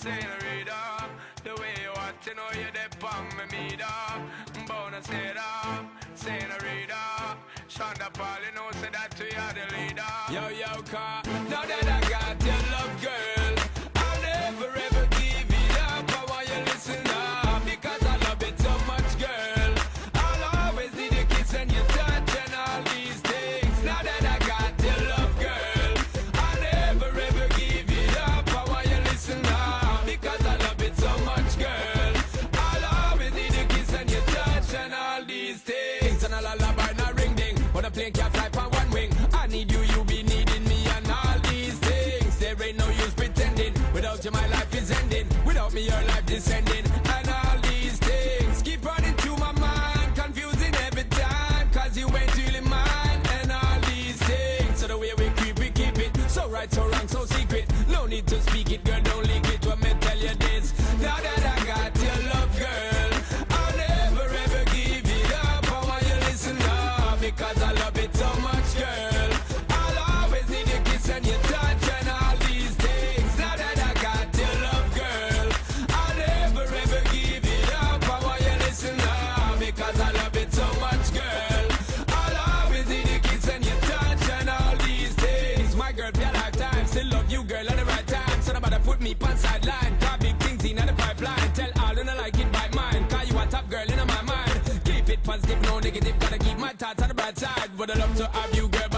Senorita, the way you want to know you're the palm me meter. Bonacera, Senorita, Shonda Paul, you know, say that we are the leader. Yo, car, now that I got your love, girl, I'll never ever give it up. I want you listen up, because I love it so much, girl. I'll always need a kiss and your touch and all these things. Now that I got your love, girl, I'll never ever give it up. I want you listen up, because I love it so much, girl. I'll always need a kiss and your touch and all these things. And a lullaby, no ring ding, but a plane can't fly on one wing. I need you, you be needing me and all these things. There ain't no use pretending, without you my life is ending. Without me your life descending. And all these things keep running through my mind, confusing every time, cause you ain't really mine. And all these things, so the way we creep, we keep it. So right, so wrong, so secret. No need to speak it, girl, don't leak it. Let me tell you this, now that I got your love, girl, I'll never ever give it up. I want you listen up, because I love it so much, girl. I'll always need your kiss and your touch and all these things. Now that I got your love, girl, I'll never ever give it up. I want you listen up, because I love it so much, girl. I'll always need your kiss and your touch and all these things. My girl, for your lifetime, still love you, girl, at the right time. So nobody put me on sideline, got big things in the pipeline. Tell all them I like it by mine, cause you a top girl in my mind. Keep it positive, no negative, gotta keep my thoughts on the bright side. Would I love to have you, girl,